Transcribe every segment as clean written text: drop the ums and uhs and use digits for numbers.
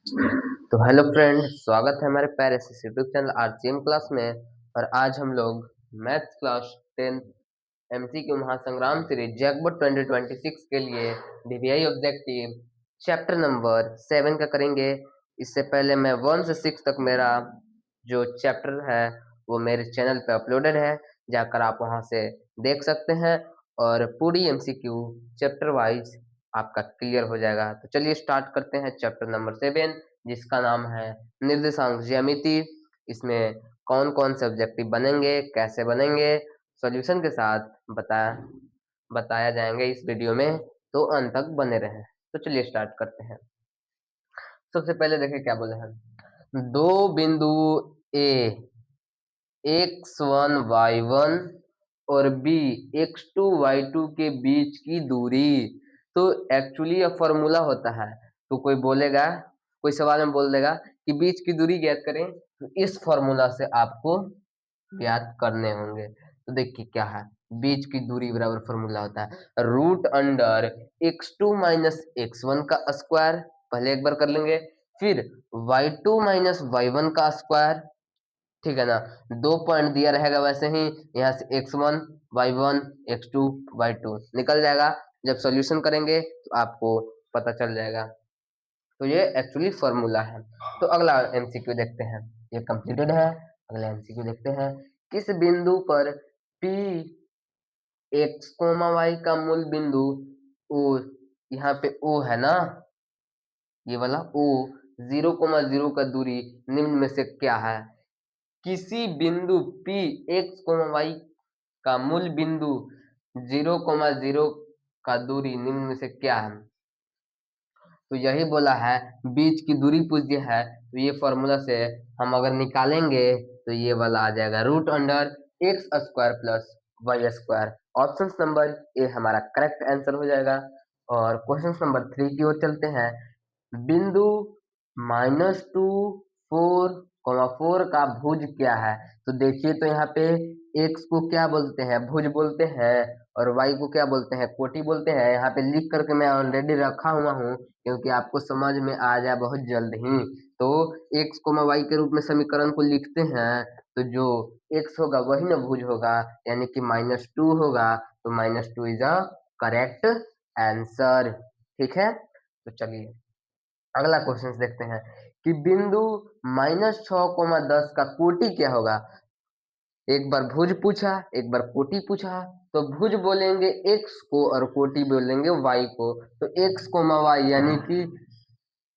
तो hello friend, स्वागत है हमारे प्यारे से यूट्यूब चैनल आरसीएम क्लास में। और आज हम लोग मैथ्स क्लास 10 एमसीक्यू महासंग्राम सीरीज जैकबोर्ड 2026 के लिए डीवीआई ऑब्जेक्टिव चैप्टर नंबर 7 का करेंगे। इससे पहले मैं 1 से 6 तक मेरा जो चैप्टर है वो मेरे चैनल पे अपलोडेड है, जाकर आप वहां से देख सकते हैं और पूरी एमसीक्यू चैप्टर वाइज आपका क्लियर हो जाएगा। तो चलिए स्टार्ट करते हैं चैप्टर नंबर 7, जिसका नाम है निर्देशांक ज्यामिति। इसमें कौन कौन से ऑब्जेक्टिव बनेंगे, कैसे बनेंगे, सॉल्यूशन के साथ बताया जाएंगे इस वीडियो में, तो अंत तक बने रहें। तो चलिए स्टार्ट करते हैं। सबसे पहले देखिए क्या बोले हैं। दो बिंदु ए x1 y1 और b x2 y2 के बीच की दूरी। तो एक्चुअली यह फॉर्मूला होता है। तो कोई बोलेगा, कोई सवाल में बोल देगा कि बीच की दूरी ज्ञात करें, तो इस फॉर्मूला से आपको ज्ञात करने होंगे। तो देखिए क्या है, बीच की दूरी बराबर फॉर्मूला होता है root under x2 minus x1 का स्क्वायर, पहले एक बार कर लेंगे, फिर y2 माइनस y1 का स्क्वायर, ठीक है ना। 2 पॉइंट दिया रहेगा वैसे ही, यहाँ से x1 y1 x2 y2 निकल जाएगा। जब सॉल्यूशन करेंगे तो आपको पता चल जाएगा। तो ये एक्चुअली फॉर्मूला है। तो अगला एमसीक्यू देखते हैं, ये कंप्लीटेड है। अगला एमसीक्यू देखते हैं। किस बिंदु पर P x y का मूल बिंदु O, यहाँ पे O है ना, ये वाला O 0,0 का दूरी निम्न में से क्या है। किसी बिंदु P x y का मूल बिंदु 0,0 का दूरी निम्न में से क्या है। तो यही बोला है, बीच की दूरी पूछ दिया है, तो ये फॉर्मूला से हम अगर निकालेंगे तो ये वाला आ जाएगा root under x square plus y square. Option number A हमारा करेक्ट आंसर हो जाएगा। और क्वेश्चन नंबर 3 की ओर चलते हैं। बिंदु -2 4,4 का भुज क्या है। तो देखिए, तो यहाँ पे x को क्या बोलते हैं, भुज बोलते हैं, और y को क्या बोलते हैं, कोटि बोलते हैं। यहाँ पे लिख करके मैं ऑलरेडी रखा हुआ हूँ, क्योंकि आपको समझ में आ जाए बहुत जल्द ही। तो x को y के रूप में समीकरण को लिखते हैं, तो जो x होगा वही ना भुज होगा, यानी कि -2 होगा। तो -2 इज अ करेक्ट आंसर। ठीक है, तो चलिए अगला क्वेश्चन देखते हैं कि बिंदु -6,10 का कोटि क्या होगा। एक बार भुज पूछा, एक बार कोटि पूछा। तो भुज बोलेंगे x को और कोटि बोलेंगे y को। तो x कोमा y यानी कि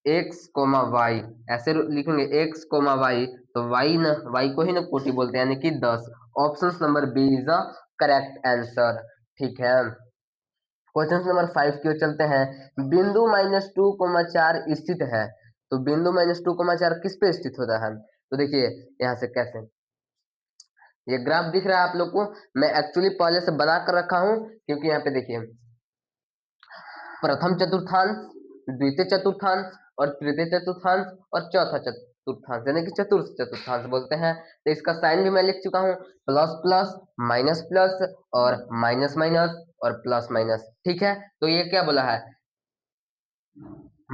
x कोमा y ऐसे लिखेंगे, x कोमा y, तो y ना, y को ही ना कोटि बोलते हैं, यानी कि 10। Option number B is the correct answer. ठीक है, क्वेश्चन नंबर 5 की ओर चलते हैं। बिंदु -2,4 स्थित है। तो बिंदु -2,4 किस पे स्थित होता है। तो देखिए यहाँ से कैसे, ये ग्राफ दिख रहा है आप लोग को, मैं एक्चुअली पहले से बना कर रखा हूं, क्योंकि यहाँ पे देखिए प्रथम चतुर्थांश, द्वितीय चतुर्थांश और तृतीय चतुर्थांश और चौथा चतुर्थांश, यानी कि चतुर्थ चतुर्थांश बोलते हैं। तो इसका साइन भी मैं लिख चुका हूँ, प्लस प्लस माइनस प्लस और माइनस माइनस और प्लस माइनस। ठीक है, तो ये क्या बोला है,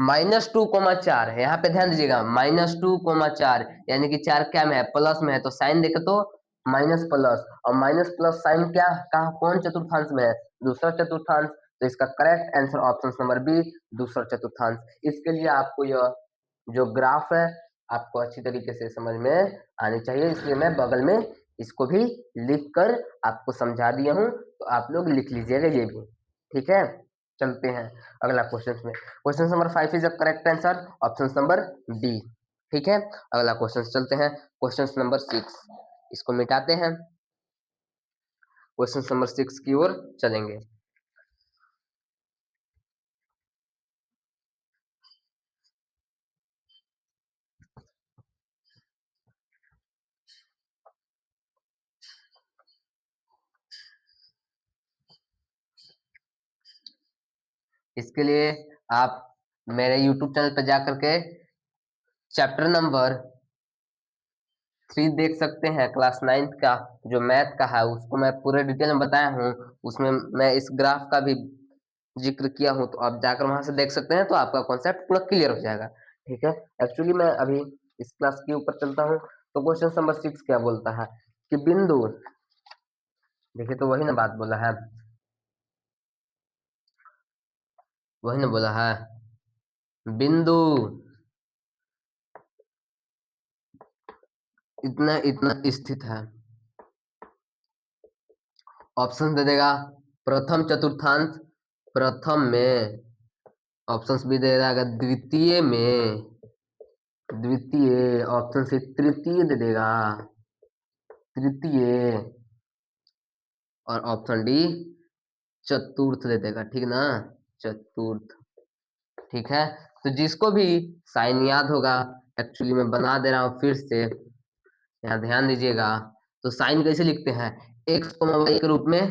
-2,4 है। यहाँ पे ध्यान दीजिएगा, -2,4 यानी कि 4 क्या में है, प्लस में है। तो साइन देखे तो माइनस प्लस, और माइनस प्लस साइन क्या, कहा कौन चतुर्थांश में है, दूसरा चतुर्थांश। तो इसका correct answer option number B, दूसरा चतुर्थांश। इसके लिए आपको यह जो ग्राफ है आपको अच्छी तरीके से समझ में आनी चाहिए, इसलिए मैं बगल में इसको भी लिख कर आपको समझा दिया हूँ। तो आप लोग लिख लीजिएगा ये भी। ठीक है, चलते हैं अगला क्वेश्चन में। Question number 5 is the correct answer, option number D. ठीक है, अगला क्वेश्चन चलते हैं, क्वेश्चन नंबर 6, इसको मिटाते हैं, क्वेश्चन नंबर 6 की ओर चलेंगे। इसके लिए आप मेरे YouTube चैनल पर जाकर के चैप्टर नंबर 3 देख सकते हैं। क्लास 9 का जो मैथ का है उसको मैं पूरे डिटेल में बताया हूँ, उसमें मैं इस ग्राफ का भी जिक्र किया हूँ। तो आप जाकर वहां से देख सकते हैं, तो आपका कॉन्सेप्ट पूरा क्लियर हो जाएगा। ठीक है। एक्चुअली मैं अभी इस क्लास के ऊपर चलता हूँ। तो क्वेश्चन नंबर 6 क्या बोलता है कि बिंदु, देखिए तो वही ना बात बोला है, वही ना बोला है, बिंदु इतना इतना स्थित है। ऑप्शन दे देगा प्रथम चतुर्थांश प्रथम में, ऑप्शंस भी दे देगा द्वितीय में, द्वितीय ऑप्शन से तृतीय दे देगा, तृतीय, और ऑप्शन डी चतुर्थ दे देगा। ठीक ना, चतुर्थ। ठीक है। तो जिसको भी साइन याद होगा, एक्चुअली मैं बना दे रहा हूँ फिर से, यहाँ ध्यान दीजिएगा। तो साइन कैसे लिखते हैं, एक्स वाई के रूप में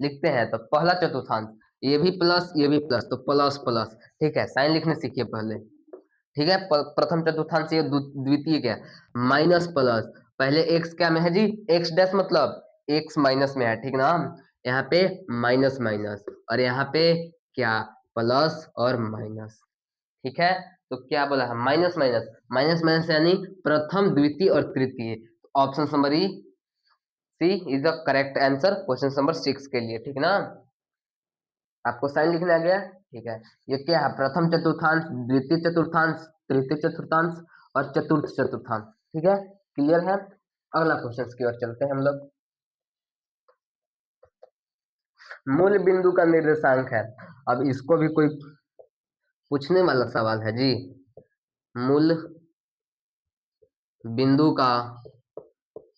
लिखते हैं। तो पहला चतुर्थांश, ये भी प्लस ये भी प्लस, तो प्लस प्लस। ठीक है, साइन लिखने सीखिए पहले। ठीक है, प्रथम चतुर्थांश ये द्वितीय क्या, माइनस प्लस। पहले एक्स क्या में है जी, एक्स डैश मतलब एक्स माइनस में है। ठीक ना, यहाँ पे माइनस माइनस, और यहाँ पे क्या, प्लस और माइनस। ठीक है। तो क्या बोला है, माइनस माइनस, माइनस माइनस यानी प्रथम द्वितीय और तृतीय। Option number E C is the correct answer question number 6 के लिए। ठीक ना, आपको साइन लिखने आ गया। ठीक है, ये क्या है, प्रथम चतुर्थांश, द्वितीय चतुर्थांश, तृतीय चतुर्थांश और चतुर्थ चतुर्थांश। ठीक है, क्लियर है। अगला क्वेश्चन की ओर चलते हैं हम लोग। मूल बिंदु का निर्देशांक है। अब इसको भी कोई पूछने वाला सवाल है जी। मूल बिंदु का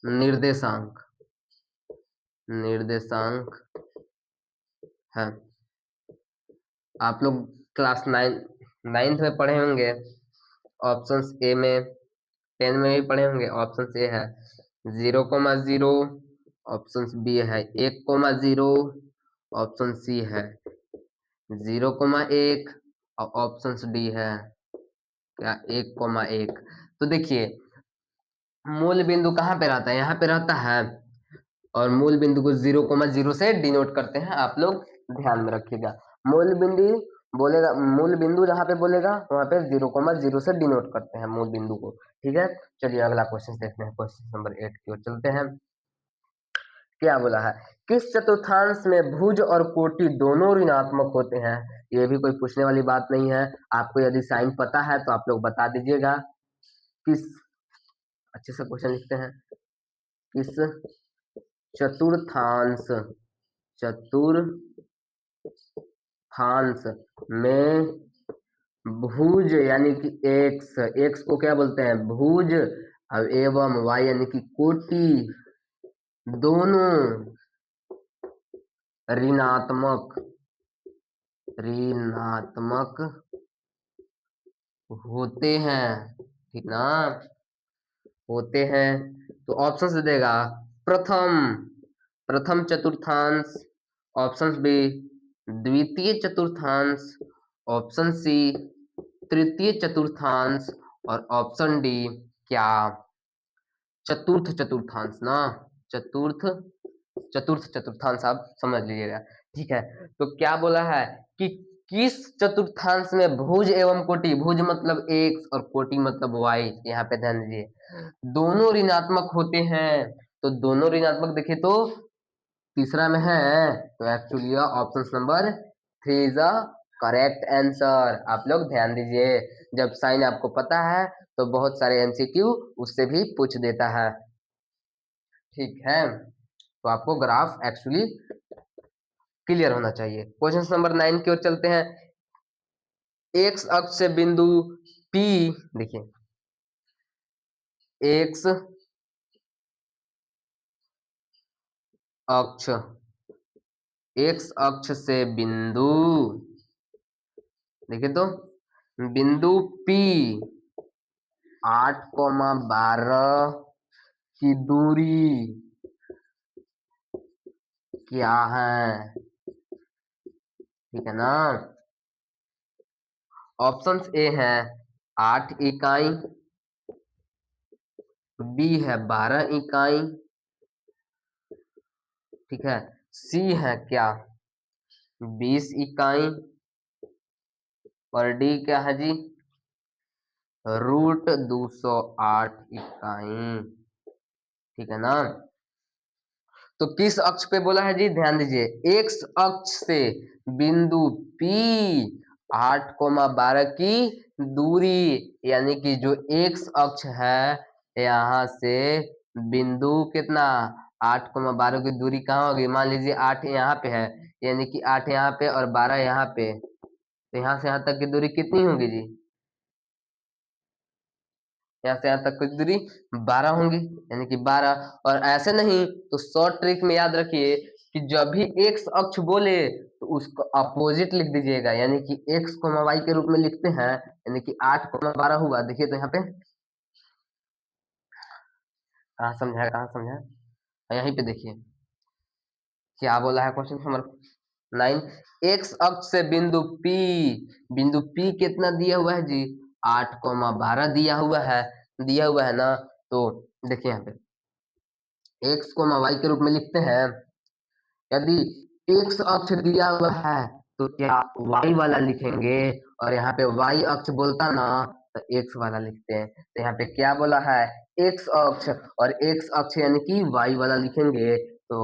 निर्देशांक, निर्देशांक है। आप लोग क्लास 9th में पढ़े होंगे, ऑप्शन ए में, 10 में भी पढ़े होंगे। ऑप्शन ए है 0,0, ऑप्शन बी है 1,0, ऑप्शन सी है 0,1 और ऑप्शन डी है क्या, 1,1। तो देखिए, मूल बिंदु कहाँ पे रहता है, यहाँ पे रहता है, और मूल बिंदु को 0,0 से डिनोट करते हैं। आप लोग ध्यान में रखिएगा, मूल बिंदु बोलेगा, मूल बिंदु जहाँ पे बोलेगा वहां पे 0,0 से डिनोट करते हैं मूल बिंदु को। ठीक है, चलिए अगला क्वेश्चन देखते हैं, क्वेश्चन नंबर 8 की ओर चलते हैं। क्या बोला है, किस चतुर्थांश में भुज और कोटि दोनों ऋणात्मक होते हैं। ये भी कोई पूछने वाली बात नहीं है। आपको यदि साइन पता है तो आप लोग बता दीजिएगा। किस, अच्छे से क्वेश्चन लिखते हैं, किस चतुर्थांश, चतुर्थांश में भुज यानी कि एक्स, एक्स को क्या बोलते हैं, भुज, और एवं वाई यानी कि कोटि दोनों ऋणात्मक, ऋणात्मक होते हैं। ठीक ना, होते हैं। तो ऑप्शन दे देगा प्रथम, प्रथम चतुर्थांश, ऑप्शन बी द्वितीय चतुर्थांश, ऑप्शन सी तृतीय चतुर्थांश, और ऑप्शन डी क्या, चतुर्थ चतुर्थांश ना, चतुर्थ, चतुर्थ चतुर्थांश आप समझ लीजिएगा। ठीक है, तो क्या बोला है कि किस चतुर्थांश में भुज एवं कोटि, भुज मतलब एक्स और कोटि मतलब वाई, यहाँ पे ध्यान दीजिए, दोनों ऋणात्मक होते हैं। तो दोनों ऋणात्मक देखे तो तीसरा में है, तो actually option number 3 is the correct answer. आप लोग ध्यान दीजिए, जब साइन आपको पता है तो बहुत सारे एमसीक्यू उससे भी पूछ देता है। ठीक है, तो आपको ग्राफ एक्चुअली क्लियर होना चाहिए। क्वेश्चन नंबर 9 की ओर चलते हैं। एक्स अक्ष से बिंदु P, देखिए एक्स अक्ष, एक्स अक्ष से बिंदु, देखिए तो बिंदु P 8,12 की दूरी क्या है। ठीक है ना, ऑप्शन ए है 8 इकाई, बी है 12 इकाई, ठीक है, सी है क्या 20 इकाई, और डी क्या है जी √208 इकाई, ठीक है ना। तो किस अक्ष पे बोला है जी, ध्यान दीजिए, एक्स अक्ष से बिंदु P 8,12 की दूरी, यानी कि जो एक्स अक्ष है यहाँ से बिंदु कितना 8,12 की दूरी कहाँ होगी, मान लीजिए 8 यहाँ पे है, यानी कि 8 यहाँ पे और 12 यहाँ पे, तो यहाँ से यहाँ तक की दूरी कितनी होगी जी, यहाँ से यहाँ तक की दूरी 12 होंगी, यानी कि 12। और ऐसे नहीं तो शॉर्ट ट्रिक में याद रखिए कि जब भी एक्स अक्ष बोले तो उसको अपोजिट लिख दीजिएगा, यानी कि एक्स को वाई के रूप में लिखते हैं, यानी कि 8,12 हुआ। देखिए तो यहाँ पे कहाँ समझाया, कहाँ समझाया, यहीं पे देखिए क्या बोला है क्वेश्चन नंबर 9। एक्स अक्ष से बिंदु P कितना दिया हुआ है जी, 8,12 दिया हुआ है ना। तो देखिए यहाँ पे एक्स को वाई के रूप में लिखते हैं, यदि एक्स अक्ष दिया हुआ है तो क्या वाई वाला लिखेंगे, और यहाँ पे वाई अक्ष बोलता ना तो एक्स वाला लिखते हैं। तो यहाँ पे क्या बोला है, एक्स अक्ष, और एक्स अक्ष यानी कि वाई वाला लिखेंगे। तो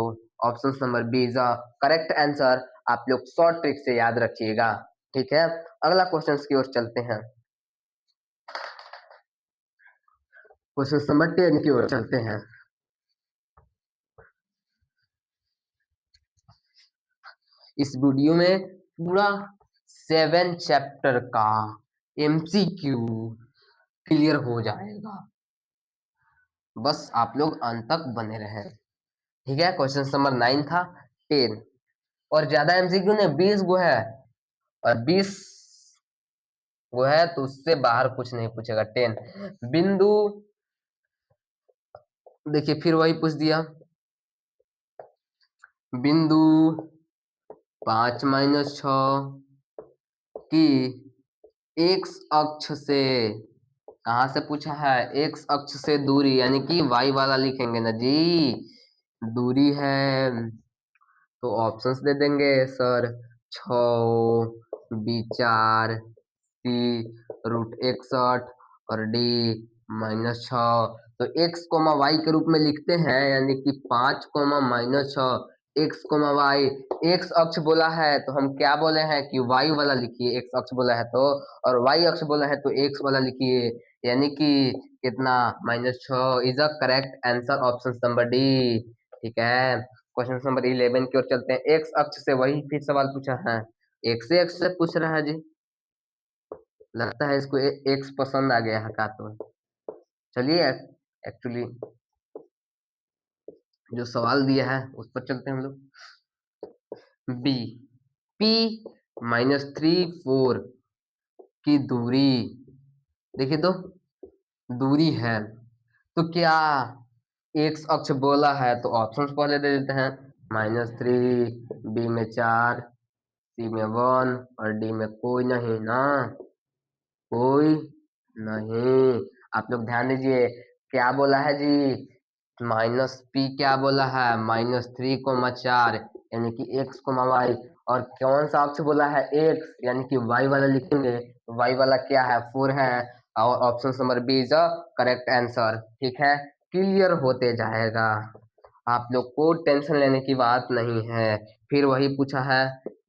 option number B is correct answer, आप लोग शॉर्ट ट्रिक से याद रखिएगा, ठीक है। अगला क्वेश्चन की ओर चलते हैं, क्वेश्चन नंबर 10 की ओर चलते हैं। इस वीडियो में पूरा 7 चैप्टर का एमसीक्यू क्लियर हो जाएगा, बस आप लोग अंत तक बने रहे, ठीक है। क्वेश्चन नंबर 9 था 10, और ज्यादा एमसीक्यू ने 20 गो है, और 20 वो है तो उससे बाहर कुछ नहीं पूछेगा। 10 बिंदु, देखिए फिर वही पूछ दिया, बिंदु 5-6 की एक्स अक्ष से, कहाँ से पूछा है, एक्स अक्ष से दूरी, यानी कि वाई वाला लिखेंगे ना जी, दूरी है तो ऑप्शंस दे देंगे सर, 6, B4, C√61 और D-6। तो x, y के रूप में लिखते हैं, यानी कि 5, x, y, x अक्ष बोला है तो हम क्या बोले हैं कि y वाला लिखिए, x अक्ष बोला है तो, और y अक्ष बोला है तो x वाला लिखिए, यानी कि कितना -6 is a correct answer, option number D, ठीक है। क्वेश्चन नंबर 11 की ओर चलते हैं। एक्स अक्ष से वही फिर सवाल पूछा है, एक्स से एक्स से पूछ रहा है जी, लगता है इसको एक्स पसंद आ गया है का, तो चलिए एक्चुअली जो सवाल दिया है उस पर चलते हैं हम लोग। बी P-3 4 की दूरी, देखिए तो दूरी है, तो क्या एक्स अक्ष बोला है तो ऑप्शन पहले दे देते हैं, -3, बी में 4, सी में 1 और डी में कोई नहीं ना, कोई नहीं। आप लोग ध्यान दीजिए क्या बोला है जी, -P क्या बोला है, -3,4, यानी कि एक्स को वाई, और कौन सा अक्ष बोला है एक्स, यानी कि वाई वाला लिखेंगे, वाई वाला क्या है 4 है, और option number B is correct answer, ठीक है। क्लियर होते जाएगा, आप लोग को टेंशन लेने की बात नहीं है। फिर वही पूछा है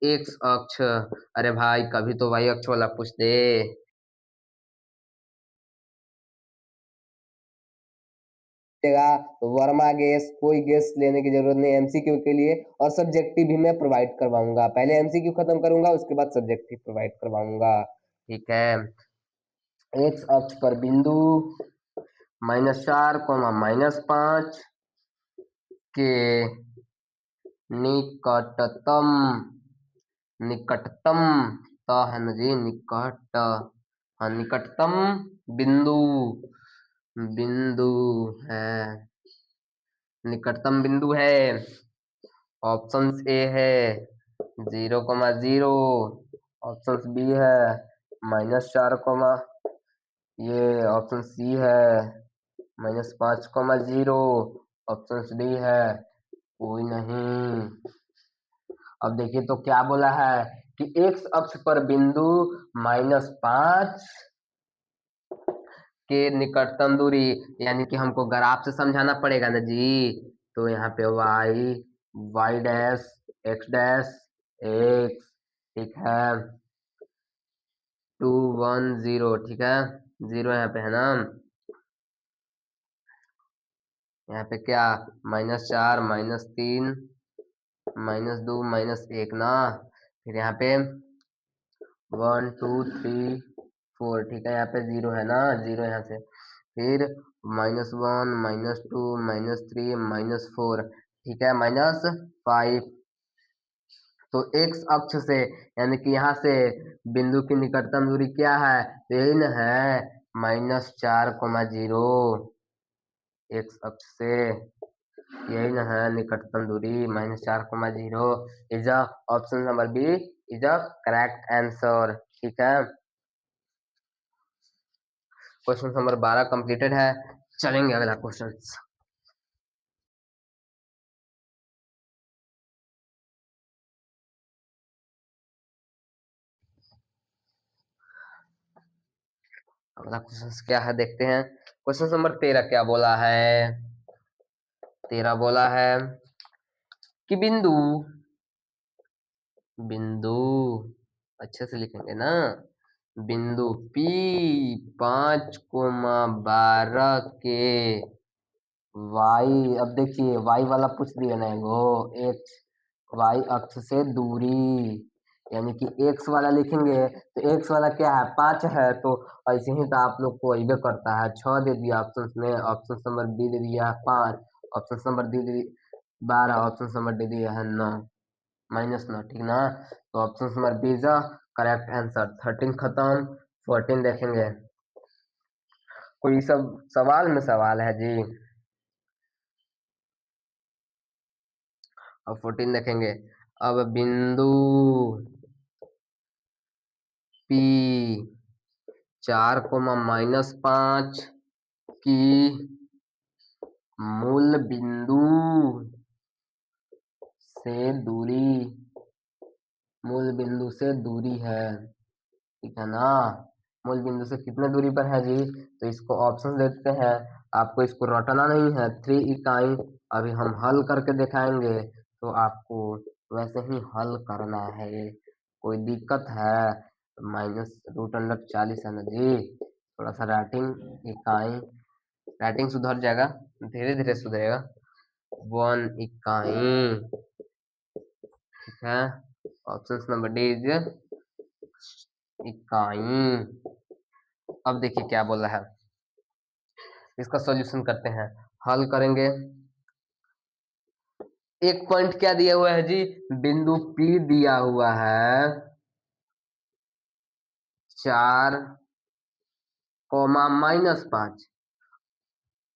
एक्स अक्ष, अरे भाई कभी तो वाई अक्ष वाला पूछ दे। वर्मा गैस, कोई गैस लेने की जरूरत नहीं एमसीक्यू के लिए, और सब्जेक्टिव भी मैं प्रोवाइड करवाऊंगा, पहले एमसीक्यू खत्म करूंगा उसके बाद सब्जेक्टिव प्रोवाइड करवाऊंगा, ठीक है। एक्स अक्ष पर बिंदु -4, -5 के निकटतम, निकटतम तो है ना जी, निकट, हाँ निकटतम बिंदु, बिंदु है, निकटतम बिंदु है, ऑप्शन ए है 0,0, ऑप्शन बी है -4, ये ऑप्शन सी है -5,0, ऑप्शन डी है कोई नहीं। अब देखिए तो क्या बोला है कि एक्स अक्ष पर बिंदु -5 के निकटतम दूरी, यानी कि हमको ग्राफ से समझाना पड़ेगा ना जी। तो यहाँ पे वाई डैश एक्स, ठीक है, 2 1 0, ठीक है, 0 यहाँ पे है ना। यहाँ पे क्या, -4 -3 -2 -1 ना। फिर यहाँ पे 1 2 3 4, ठीक है, यहाँ पे 0 है ना, 0 यहाँ से। फिर -1 -2 -3 -4, ठीक है, -5। तो एक्स अक्ष से, यानी कि यहाँ से बिंदु की निकटतम दूरी क्या है, तो यही न है, -4 0। एक्स अक्ष से यही न है निकटतम दूरी, -4 0 is a option number B is a correct answer, ठीक है। क्वेश्चन नंबर 12 कंप्लीटेड है। चलेंगे अगला क्वेश्चन। अगला क्वेश्चन क्या है देखते हैं। क्वेश्चन नंबर 13 क्या बोला है, 13 बोला है कि बिंदु बिंदु अच्छे से लिखेंगे ना, बिंदु P 5 12 के वाई, अब देखिए वाई वाला पूछ दिया ना, एगो एक्स, वाई अक्ष से दूरी, यानी कि एक्स वाला लिखेंगे तो एक्स वाला क्या है, 5 है, तो ऐसे ही तो आप लोग को अइबे करता है, 6 दे दिया ऑप्शन में, ऑप्शन नंबर बी दे दिया है 5, ऑप्शन नंबर डी दे 12, ऑप्शन नंबर डी दिया है 9, -9, ठीक ना। तो option number B is correct answer. 13 खत्म, 14 देखेंगे। कोई सब सवाल में सवाल है जी। अब 14 देखेंगे। अब बिंदु P 4 - 5 की मूल बिंदु से दूरी, मूल बिंदु से दूरी है, ठीक है ना। मूल बिंदु से कितने दूरी पर है जी, तो इसको ऑप्शन देते हैं। आपको इसको रटना नहीं है, 3 इकाई। अभी हम हल करके दिखाएंगे, तो आपको वैसे ही हल करना है। कोई दिक्कत है, -√40 है ना जी। थोड़ा सा राइटिंग इकाई, राइटिंग सुधर जाएगा, धीरे धीरे सुधरेगा। 1 इकाई, ठीक है। ऑप्शन नंबर डी इज इकाई। अब देखिए क्या बोल रहा है, इसका सॉल्यूशन करते हैं, हल करेंगे। एक पॉइंट क्या दिया हुआ है जी, बिंदु P दिया हुआ है 4, -5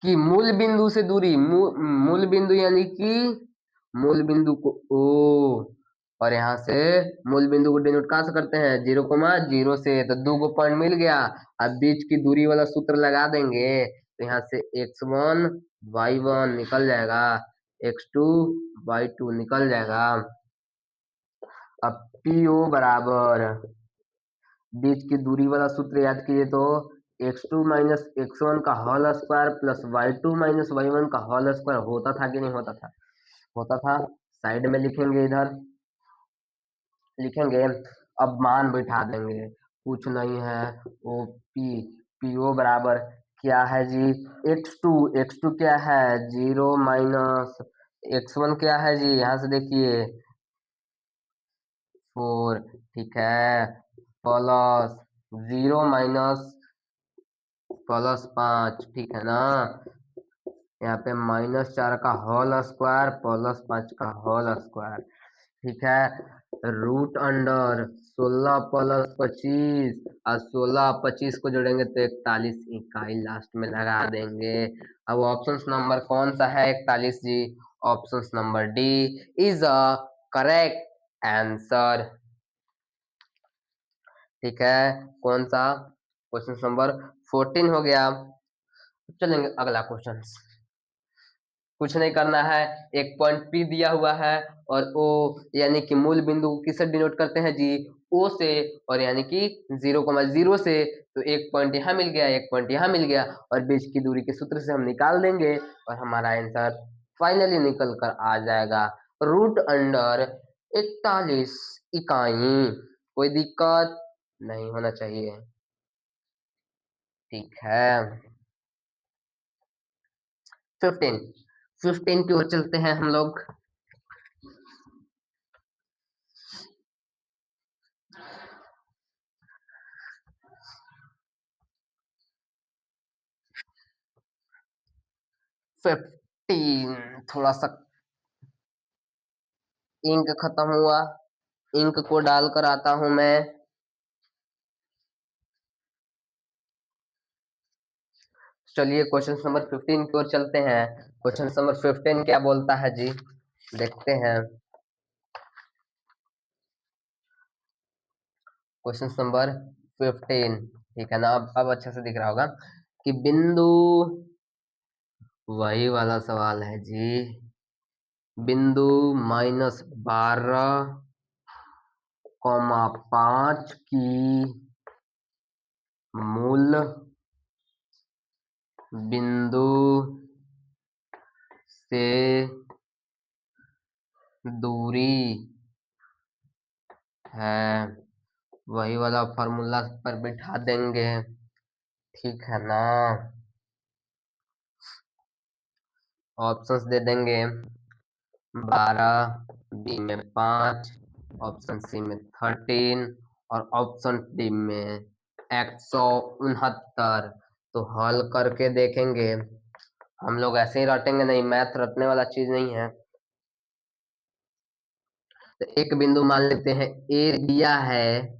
की मूल बिंदु से दूरी, मूल बिंदु यानी कि मूल बिंदु को O, और यहाँ से मूल बिंदु को डिनोट कहाँ से करते हैं, 0, 0 से, तो 2 गो पॉइंट मिल गया। अब बीच की दूरी वाला सूत्र लगा देंगे, तो यहाँ से x1 y1 निकल जाएगा, x2 y2 निकल जाएगा। अब PO बराबर, बीच की दूरी वाला सूत्र याद कीजिए, तो x2 - x1 का whole square plus y2 - y1 का होल स्क्वायर, होता था कि नहीं होता था, होता था। साइड में लिखेंगे, इधर लिखेंगे। अब मान बैठा देंगे, कुछ नहीं है, OP PO बराबर क्या है जी, x2 क्या है, 0 माइनस x1 क्या है जी, यहाँ से देखिए 4, ठीक है, प्लस 0 माइनस +5, ठीक है ना। यहाँ पे -4 का होल स्क्वायर +5 का होल स्क्वायर, ठीक है। रूट अंडर 16 + 25, और 16 25 को जोड़ेंगे तो 41 इकाई लास्ट में लगा देंगे। अब ऑप्शन नंबर कौन सा है, 41 जी। Option number D is a correct answer, ठीक है। कौन सा, क्वेश्चन नंबर 14 हो गया। चलेंगे अगला क्वेश्चन। कुछ नहीं करना है, एक पॉइंट P दिया हुआ है, और O यानी कि मूल बिंदु को किससे डिनोट करते हैं जी, ओ से, और यानी कि 0,0 से, तो एक पॉइंट यहाँ मिल गया, एक पॉइंट यहाँ मिल गया, और बीच की दूरी के सूत्र से हम निकाल देंगे और हमारा आंसर फाइनली निकल कर आ जाएगा रूट अंडर 41 इकाई। कोई दिक्कत नहीं होना चाहिए, ठीक है। 15 15 की ओर चलते हैं हम लोग। फिफ्टीन, थोड़ा सा इंक खत्म हुआ, इंक को डालकर आता हूं मैं। चलिए क्वेश्चन नंबर 15 की ओर चलते हैं। क्वेश्चन नंबर 15 क्या बोलता है जी, देखते हैं। क्वेश्चन नंबर 15, ठीक है ना। अब अच्छे से दिख रहा होगा कि बिंदु, वही वाला सवाल है जी। बिंदु -12,5 की मूल बिंदु से दूरी है, वही वाला फॉर्मूला पर बिठा देंगे, ठीक है ना। ऑप्शंस दे देंगे, 12, बी में 5, ऑप्शन सी में 13 और ऑप्शन डी में 169। तो हल करके देखेंगे, हम लोग ऐसे ही रटेंगे नहीं, मैथ रटने वाला चीज नहीं है। तो एक बिंदु मान लेते हैं ए दिया है,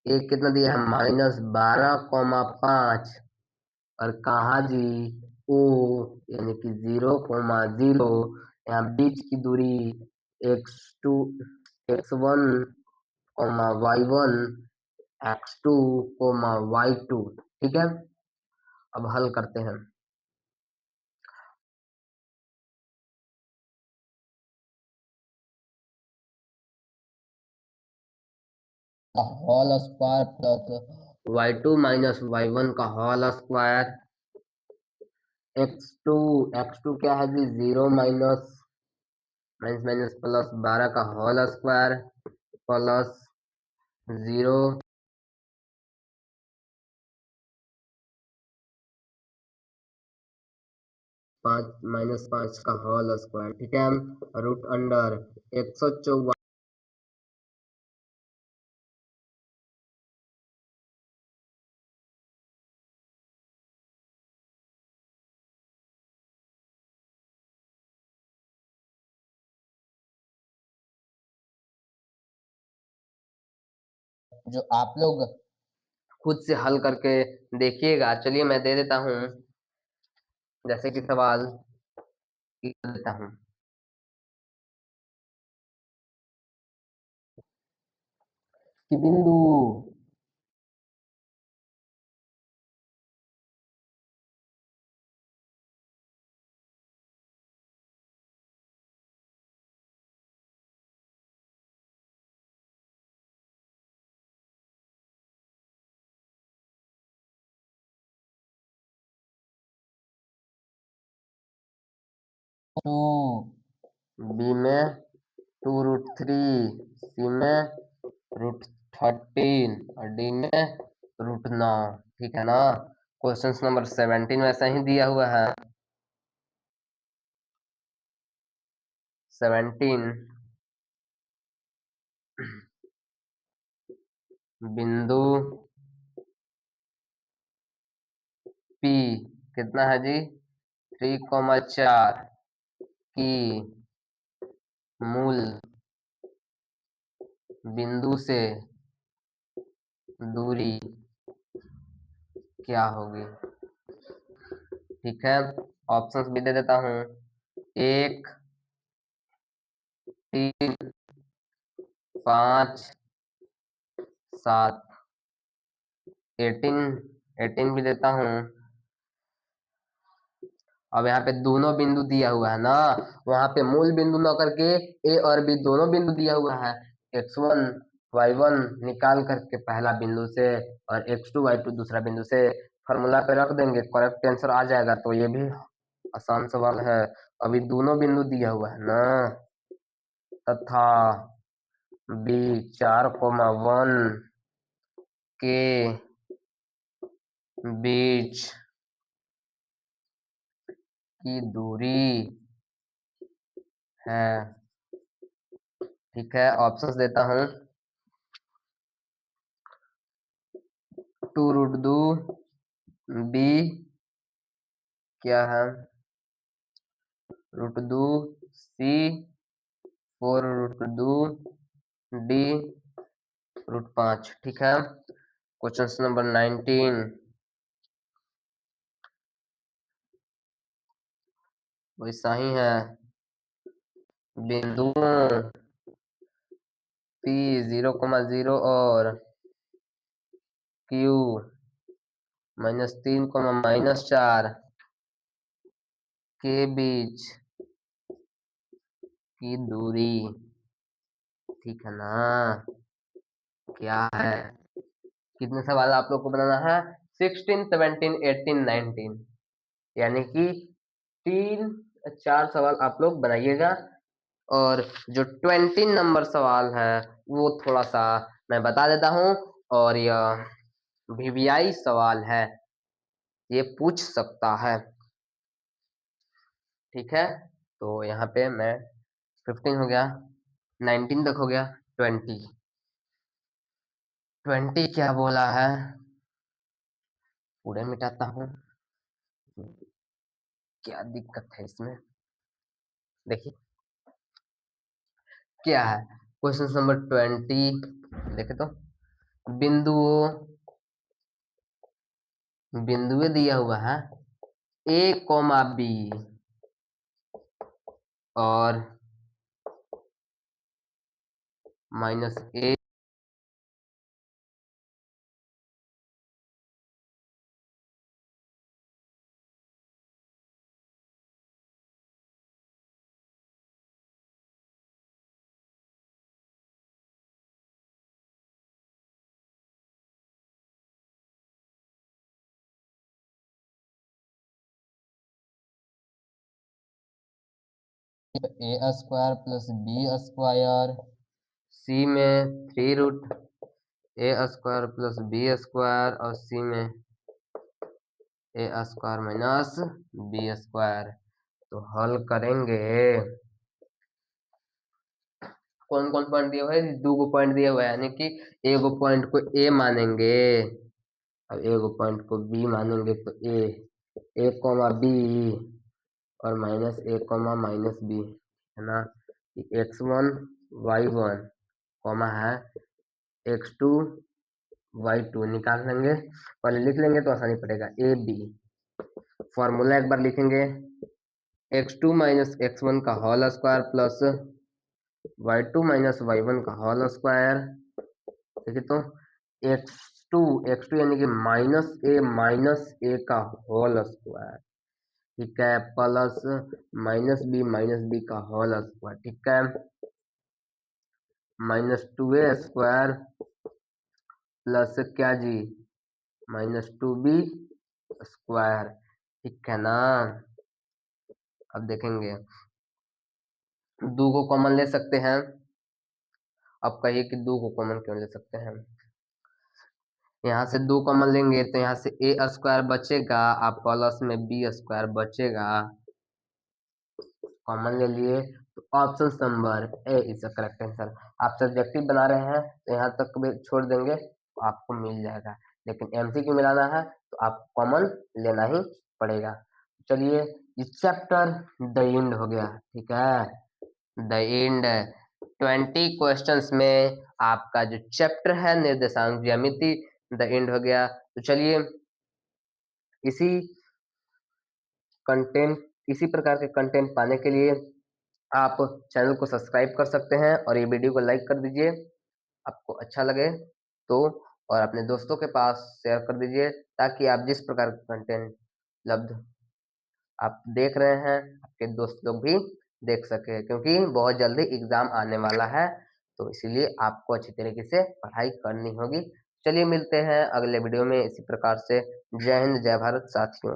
ए कितना दिया है -12,5, और कहा जी ओ, यानी कि 0,0, यहाँ बीच की दूरी x2 x1 y1 x2 y2, ठीक है। अब हल करते हैं। Whole square plus y2 minus y1 का होल स्क्वायर, x2 क्या है जी, 0 माइनस माइनस माइनस प्लस 12 का होल स्क्वायर प्लस 0 -5 का होल स्क्वायर, ठीक है। रूट अंडर 154, जो आप लोग खुद से हल करके देखिएगा। चलिए मैं दे देता हूँ, जैसे कि सवाल देता हूँ कि बिंदु टू, बी में 2√3, सी में √13 और डी में √9, ठीक है ना। क्वेश्चन नंबर 17 वैसा ही दिया हुआ है। 17, बिंदु P कितना है जी, 3,4 की मूल बिंदु से दूरी क्या होगी, ठीक है। ऑप्शंस भी दे देता हूँ, 1, 3, 5, 7, 18 भी देता हूँ। अब यहाँ पे दोनों बिंदु दिया हुआ है ना, वहां पे मूल बिंदु न करके ए और बी दोनों बिंदु दिया हुआ है। x1 y1 निकाल करके पहला बिंदु से और x2 y2 दूसरा बिंदु से फॉर्मूला पे रख देंगे, करेक्ट आंसर आ जाएगा। तो ये भी आसान सवाल है। अभी दोनों बिंदु दिया हुआ है ना, तथा बी 4,1 के बीच की दूरी है। ठीक है, ऑप्शंस देता हूं। 2√2 बी क्या है, √2 सी, 4√2 डी, √5। ठीक है, क्वेश्चन नंबर 19 वैसा ही है। बिंदुओं P 0,0 और Q -3, -4 के बीच की दूरी, ठीक है ना, क्या है? कितने सवाल आप लोग को बनाना है? 16, 17, 18, 19, यानी कि 3-4 सवाल आप लोग बनाइएगा। और जो 20 नंबर सवाल है वो थोड़ा सा मैं बता देता हूँ, और यह वीवीआई सवाल है, ये पूछ सकता है। ठीक है, तो यहाँ पे मैं 15 हो गया, 19 तक हो गया, 20 क्या बोला है, पूरे मिटाता हूँ, क्या दिक्कत है इसमें, देखिए क्या है। क्वेश्चन नंबर 20 देखे तो, बिंदुओं बिंदुए दिया हुआ है A, B और -A square plus B square, C में 3√A square plus B square, और C में A square minus B square. तो हल करेंगे, कौन कौन पॉइंट दिया हुआ है? 2 पॉइंट दिया हुआ है, यानी कि एगो पॉइंट को A मानेंगे और एगो पॉइंट को B मानेंगे। तो A, B और -A, -B है ना। x1 y1 कॉमा है x2 y2 निकाल लेंगे, पहले लिख लेंगे तो आसानी पड़ेगा। ए बी फॉर्मूला एक बार लिखेंगे, x2 - x1 का whole square plus y2 - y1 का होल स्क्वायर। देखिए तो x2 यानी कि -a का होल स्क्वायर, ठीक है, प्लस -b का होल स्क्वायर, ठीक है, -2a स्क्वायर प्लस क्या जी, -2b स्क्वायर, ठीक है ना। अब देखेंगे, 2 को कॉमन ले सकते हैं। अब कहिए कि 2 को कॉमन क्यों ले सकते हैं? यहाँ से 2 कॉमन लेंगे तो यहाँ से a स्क्वायर बचेगा, आप प्लस में b स्क्वायर बचेगा, कॉमन ले लिए। तो option number A is the correct answer. आप सब्जेक्टिव बना रहे हैं तो यहाँ तक भी छोड़ देंगे तो आपको मिल जाएगा, लेकिन एमसीक्यू मिलाना है तो आप कॉमन लेना ही पड़ेगा। चलिए, इस चैप्टर द एंड हो गया, ठीक है, द एंड। 20 क्वेश्चंस में आपका जो चैप्टर है निर्देशांक ज्यामिति द एंड हो गया। तो चलिए, इसी कंटेंट इसी प्रकार के कंटेंट पाने के लिए आप चैनल को सब्सक्राइब कर सकते हैं और ये वीडियो को लाइक कर दीजिए आपको अच्छा लगे तो, और अपने दोस्तों के पास शेयर कर दीजिए ताकि आप जिस प्रकार का कंटेंट उपलब्ध आप देख रहे हैं आपके दोस्त लोग भी देख सके, क्योंकि बहुत जल्दी एग्जाम आने वाला है। तो इसीलिए आपको अच्छी तरीके से पढ़ाई करनी होगी। चलिए मिलते हैं अगले वीडियो में इसी प्रकार से। जय हिंद, जय भारत साथियों।